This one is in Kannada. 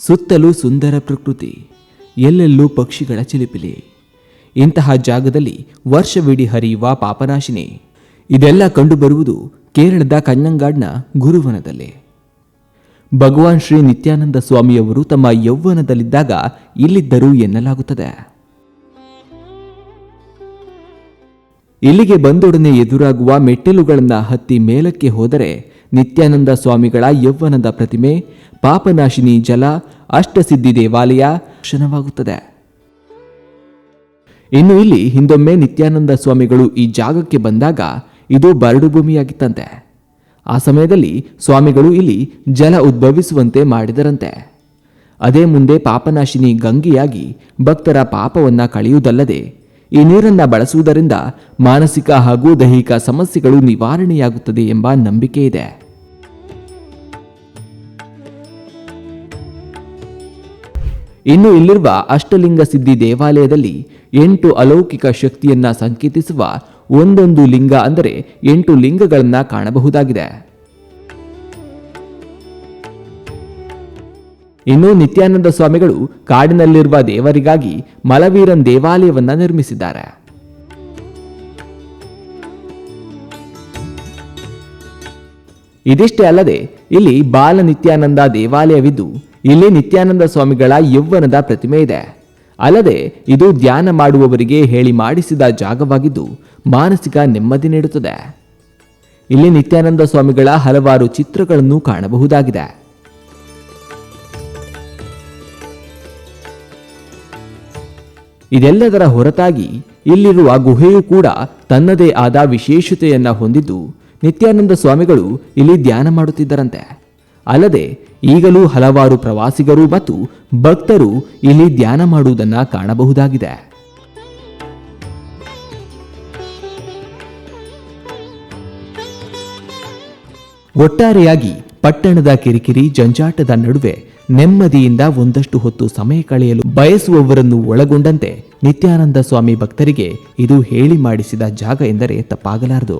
ಸುತ್ತಲೂ ಸುಂದರ ಪ್ರಕೃತಿ, ಎಲ್ಲೆಲ್ಲೂ ಪಕ್ಷಿಗಳ ಚಿಲಿಪಿಲಿ. ಇಂತಹ ಜಾಗದಲ್ಲಿ ವರ್ಷವಿಡೀ ಹರಿಯುವ ಪಾಪನಾಶಿನಿ. ಇದೆಲ್ಲ ಕಂಡುಬರುವುದು ಕೇರಳದ ಕನ್ನಂಗಾಡ್ನ ಗುರುವನದಲ್ಲಿ. ಭಗವಾನ್ ಶ್ರೀ ನಿತ್ಯಾನಂದ ಸ್ವಾಮಿಯವರು ತಮ್ಮ ಯೌವನದಲ್ಲಿದ್ದಾಗ ಇಲ್ಲಿದ್ದರು ಎನ್ನಲಾಗುತ್ತದೆ. ಇಲ್ಲಿಗೆ ಬಂದೊಡನೆ ಎದುರಾಗುವ ಮೆಟ್ಟಿಲುಗಳನ್ನು ಹತ್ತಿ ಮೇಲಕ್ಕೆ ಹೋದರೆ ನಿತ್ಯಾನಂದ ಸ್ವಾಮಿಗಳ ಯೌವನದ ಪ್ರತಿಮೆ, ಪಾಪನಾಶಿನಿ ಜಲ, ಅಷ್ಟಸಿದ್ಧಿ ದೇವಾಲಯ ದರ್ಶನವಾಗುತ್ತದೆ. ಇನ್ನು ಇಲ್ಲಿ ಹಿಂದೊಮ್ಮೆ ನಿತ್ಯಾನಂದ ಸ್ವಾಮಿಗಳು ಈ ಜಾಗಕ್ಕೆ ಬಂದಾಗ ಇದು ಬರಡು ಭೂಮಿಯಾಗಿತ್ತಂತೆ. ಆ ಸಮಯದಲ್ಲಿ ಸ್ವಾಮಿಗಳು ಇಲ್ಲಿ ಜಲ ಉದ್ಭವಿಸುವಂತೆ ಮಾಡಿದರಂತೆ. ಅದೇ ಮುಂದೆ ಪಾಪನಾಶಿನಿ ಗಂಗೆಯಾಗಿ ಭಕ್ತರ ಪಾಪವನ್ನ ಕಳೆಯುವುದಲ್ಲದೆ ಈ ನೀರನ್ನ ಬಳಸುವುದರಿಂದ ಮಾನಸಿಕ ಹಾಗೂ ದೈಹಿಕ ಸಮಸ್ಯೆಗಳು ನಿವಾರಣೆಯಾಗುತ್ತದೆ ಎಂಬ ನಂಬಿಕೆ ಇದೆ. ಇನ್ನು ಇಲ್ಲಿರುವ ಅಷ್ಟಲಿಂಗ ಸಿದ್ಧಿ ದೇವಾಲಯದಲ್ಲಿ 8 ಅಲೌಕಿಕ ಶಕ್ತಿಯನ್ನ ಸಂಕೇತಿಸುವ ಒಂದೊಂದು ಲಿಂಗ ಅಂದರೆ 8 ಲಿಂಗಗಳನ್ನ ಕಾಣಬಹುದಾಗಿದೆ. ಇನ್ನು ನಿತ್ಯಾನಂದ ಸ್ವಾಮಿಗಳು ಕಾಡಿನಲ್ಲಿರುವ ದೇವರಿಗಾಗಿ ಮಲವೀರನ್ ದೇವಾಲಯವನ್ನ ನಿರ್ಮಿಸಿದ್ದಾರೆ. ಇದಿಷ್ಟೇ ಅಲ್ಲದೆ ಇಲ್ಲಿ ಬಾಲ ನಿತ್ಯಾನಂದ ದೇವಾಲಯವಿದ್ದು ಇಲ್ಲಿ ನಿತ್ಯಾನಂದ ಸ್ವಾಮಿಗಳ ಯೌವನದ ಪ್ರತಿಮೆ ಇದೆ. ಅಲ್ಲದೆ ಇದು ಧ್ಯಾನ ಮಾಡುವವರಿಗೆ ಹೇಳಿ ಮಾಡಿಸಿದ ಜಾಗವಾಗಿದ್ದು ಮಾನಸಿಕ ನೆಮ್ಮದಿ ನೀಡುತ್ತದೆ. ಇಲ್ಲಿ ನಿತ್ಯಾನಂದ ಸ್ವಾಮಿಗಳ ಹಲವಾರು ಚಿತ್ರಗಳನ್ನು ಕಾಣಬಹುದಾಗಿದೆ. ಇದೆಲ್ಲದರ ಹೊರತಾಗಿ ಇಲ್ಲಿರುವ ಗುಹೆಯೂ ಕೂಡ ತನ್ನದೇ ಆದ ವಿಶೇಷತೆಯನ್ನ ಹೊಂದಿದ್ದು ನಿತ್ಯಾನಂದ ಸ್ವಾಮಿಗಳು ಇಲ್ಲಿ ಧ್ಯಾನ ಮಾಡುತ್ತಿದ್ದರಂತೆ. ಅಲ್ಲದೆ ಈಗಲೂ ಹಲವಾರು ಪ್ರವಾಸಿಗರು ಮತ್ತು ಭಕ್ತರು ಇಲ್ಲಿ ಧ್ಯಾನ ಮಾಡುವುದನ್ನು ಕಾಣಬಹುದಾಗಿದೆ. ಒಟ್ಟಾರೆಯಾಗಿ ಪಟ್ಟಣದ ಕಿರಿಕಿರಿ ಜಂಜಾಟದ ನಡುವೆ ನೆಮ್ಮದಿಯಿಂದ ಒಂದಷ್ಟು ಹೊತ್ತು ಸಮಯ ಕಳೆಯಲು ಬಯಸುವವರನ್ನು ಒಳಗೊಂಡಂತೆ ನಿತ್ಯಾನಂದ ಸ್ವಾಮಿ ಭಕ್ತರಿಗೆ ಇದು ಹೇಳಿ ಮಾಡಿಸಿದ ಜಾಗ ಎಂದರೆ ತಪ್ಪಾಗಲಾರದು.